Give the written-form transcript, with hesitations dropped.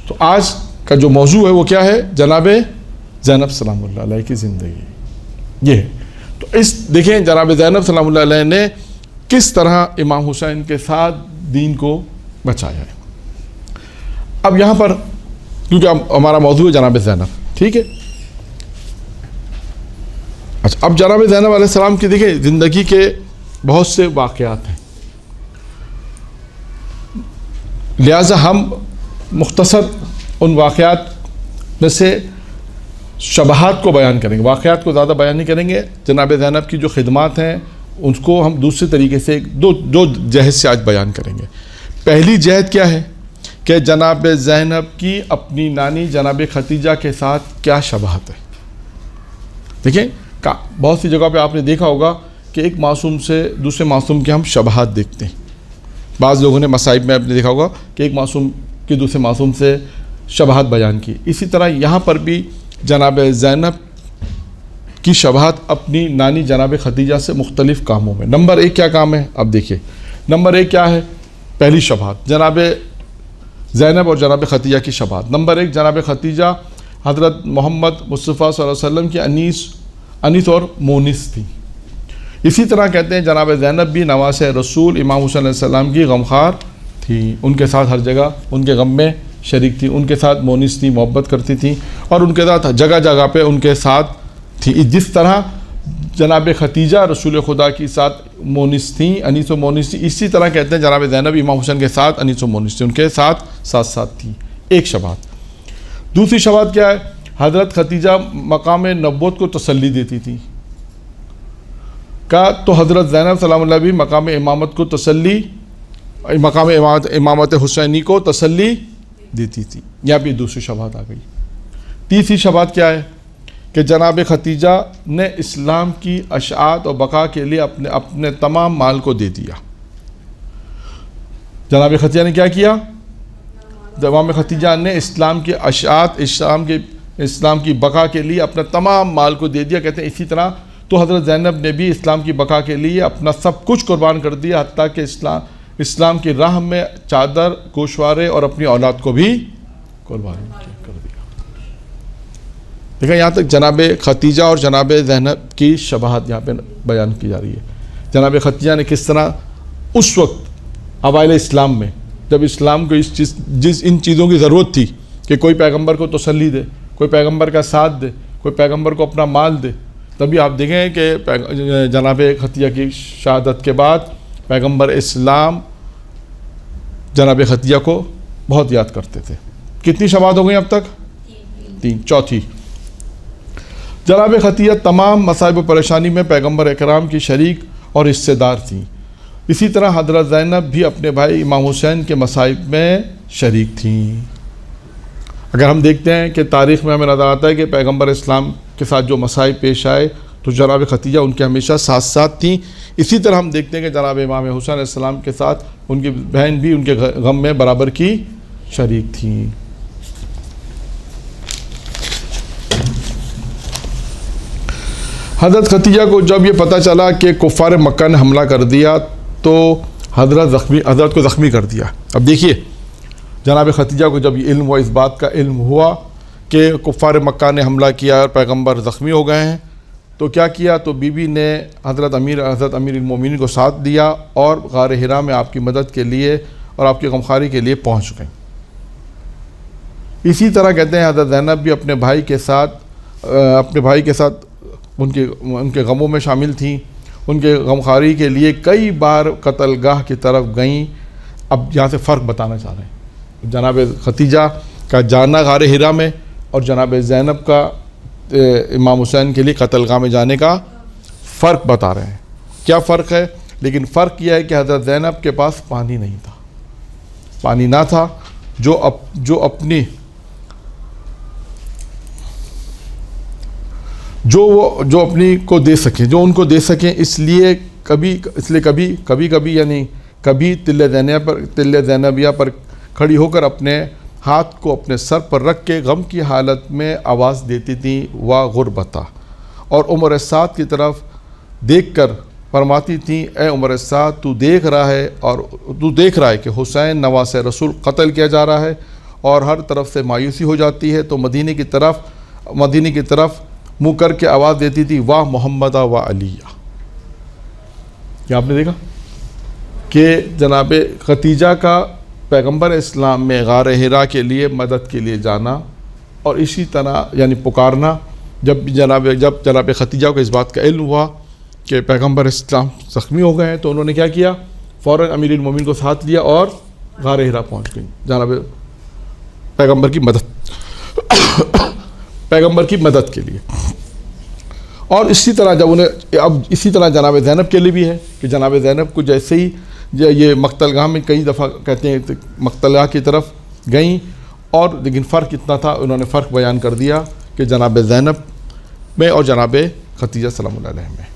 تو آج کا جو موضوع ہے وہ کیا ہے؟ جناب زینب سلام اللہ علیہ کی زندگی. یہ ہے. تو اس دیکھیں جناب زینب سلام اللہ علیہ نے کس طرح امام حسین کے ساتھ دین کو بچایا ہے. اب یہاں پر کیونکہ ہمارا موضوع ہے جناب زینب، ٹھیک ہے. اچھا، اب جناب زینب علیہ السلام کی دیکھیں زندگی کے بہت سے واقعات ہیں، لہٰذا ہم مختصر ان واقعات میں سے شبہات کو بیان کریں گے، واقعات کو زیادہ بیان نہیں کریں گے. جناب زینب کی جو خدمات ہیں ان کو ہم دوسرے طریقے سے دو جہت سے آج بیان کریں گے. پہلی جہت کیا ہے کہ جناب زینب کی اپنی نانی جناب ختیجہ کے ساتھ کیا شبہات ہے. دیکھیں بہت سی جگہ پہ آپ نے دیکھا ہوگا کہ ایک معصوم سے دوسرے معصوم کے ہم شبہات دیکھتے ہیں. بعض لوگوں نے مصائب میں آپ نے دیکھا ہوگا کہ ایک معصوم کی دوسرے معصوم سے شبہات بیان کی. اسی طرح یہاں پر بھی جناب زینب کی شبہات اپنی نانی جناب ختیجہ سے مختلف کاموں میں. نمبر ایک کیا کام ہے؟ اب دیکھیے نمبر ایک کیا ہے. پہلی شبہات جناب زینب اور جناب ختیجہ کی شبہات. نمبر ایک، جناب ختیجہ حضرت محمد مصطفیٰ صلی اللہ علیہ وسلم کی انیس اور مونس تھی. اسی طرح کہتے ہیں جناب زینب بھی نواس رسول امام حسین علیہ السلام کی غمخوار تھی، ان کے ساتھ ہر جگہ ان کے غم میں شریک تھی، ان کے ساتھ مونس تھی، محبت کرتی تھی اور ان کے ساتھ جگہ جگہ پہ ان کے ساتھ تھی. جس طرح جناب ختیجہ رسول خدا کی ساتھ مونس تھیں، انیس و مونس تھی، اسی طرح کہتے ہیں جناب زینب امام حسین کے ساتھ انیس و مونس تھی، ان کے ساتھ ساتھ تھی. ایک شبہات. دوسری شبہات کیا ہے؟ حضرت ختیجہ مقام نبوت کو تسلی دیتی تھی تو حضرت زینب سلام اللہ بھی مقام امامت کو مقام امامت حسینی کو تسلی دیتی تھی. یہاں بھی دوسری شبہات آ گئی. تیسری شبہات کیا ہے کہ جناب ختیجہ نے اسلام کی اشاعت اور بقا کے لیے اپنے تمام مال کو دے دیا. جناب ختیجہ نے کیا کیا؟ جناب ختیجہ نے اسلام کی اشاعت اسلام کی بقا کے لیے اپنا تمام مال کو دے دیا. کہتے ہیں اسی طرح تو حضرت زینب نے بھی اسلام کی بقا کے لیے اپنا سب کچھ قربان کر دیا، حتیٰ کہ اسلام کی راہ میں چادر، گوشوارے اور اپنی اولاد کو بھی قربان کر دیا. دیکھیں یہاں تک جناب ختیجہ اور جناب زینب کی شبہات یہاں پہ بیان کی جا رہی ہے. جناب ختیجہ نے کس طرح اس وقت اوائل اسلام میں جب اسلام کو ان چیزوں کی ضرورت تھی کہ کوئی پیغمبر کو تسلی دے، کوئی پیغمبر کا ساتھ دے، کوئی پیغمبر کو اپنا مال دے، تبھی آپ دیکھیں کہ جناب ختیجہ کی شہادت کے بعد پیغمبر اسلام جناب ختیجہ کو بہت یاد کرتے تھے. کتنی شبہات ہو گئی اب تک؟ 3. چوتھی، جناب ختیجہ تمام مصائب و پریشانی میں پیغمبر اکرام کی شریک اور حصے دار تھیں. اسی طرح حضرت زینب بھی اپنے بھائی امام حسین کے مصائب میں شریک تھیں. اگر ہم دیکھتے ہیں کہ تاریخ میں ہمیں نظر آتا ہے کہ پیغمبر اسلام کے ساتھ جو مصائب پیش آئے تو جناب ختیجہ ان کے ہمیشہ ساتھ تھیں. اسی طرح ہم دیکھتے ہیں کہ جناب امام حسین علیہ السلام کے ساتھ ان کی بہن بھی ان کے غم میں برابر کی شریک تھیں. حضرت ختیجہ کو جب یہ پتہ چلا کہ کفار مکہ نے حملہ کر دیا تو حضرت کو زخمی کر دیا. اب دیکھیے جناب ختیجہ کو جب یہ علم ہوا، اس بات کا علم ہوا کہ کفار مکہ نے حملہ کیا اور پیغمبر زخمی ہو گئے ہیں، تو کیا کیا؟ تو بی بی نے حضرت امیر المومنین کو ساتھ دیا اور غار حرا میں آپ کی مدد کے لیے اور آپ کی غمخواری کے لیے پہنچ گئیں. اسی طرح کہتے ہیں حضرت زینب بھی اپنے بھائی کے ساتھ ان کے غموں میں شامل تھیں، ان کے غمخواری کے لیے کئی بار قتل گاہ کی طرف گئیں. اب یہاں سے فرق بتانا چاہ رہے ہیں. جناب ختیجہ کا جانا غار حرا میں اور جناب زینب کا امام حسین کے لیے قتل گاہ میں جانے کا فرق بتا رہے ہیں. کیا فرق ہے؟ لیکن فرق یہ ہے کہ حضرت زینب کے پاس پانی نہیں تھا، پانی نہ تھا جو اپنی کو دے سکیں، جو ان کو دے سکیں. اس لیے کبھی یعنی کبھی تل زینبیہ پر کھڑی ہو کر اپنے ہاتھ کو اپنے سر پر رکھ کے غم کی حالت میں آواز دیتی تھیں وا غربتا، اور عمر سعد کی طرف دیکھ کر فرماتی تھیں اے عمر سعد تو دیکھ رہا ہے کہ حسین نواس رسول قتل کیا جا رہا ہے اور ہر طرف سے مایوسی ہو جاتی ہے تو مدینے کی طرف منہ کر کے آواز دیتی تھی واہ محمد و علی. کیا آپ نے دیکھا کہ جناب ختیجہ کا پیغمبر اسلام میں غار حرا کے لیے مدد کے لیے جانا اور اسی طرح یعنی پکارنا. جب جناب ختیجہ کو اس بات کا علم ہوا کہ پیغمبر اسلام زخمی ہو گئے ہیں تو انہوں نے کیا کیا, فوراً امیر المومنین کو ساتھ لیا اور غار حرا پہنچ گئی جناب پیغمبر کی مدد کے لیے. اور اسی طرح جناب زینب کے لیے بھی ہے کہ جناب زینب کو جیسے ہی یہ مقتل گاہ میں کئی دفعہ کہتے ہیں مقتل گاہ کی طرف گئیں, اور لیکن فرق اتنا تھا, انہوں نے فرق بیان کر دیا کہ جناب زینب میں اور جناب ختیجہ سلام اللہ علیہ میں.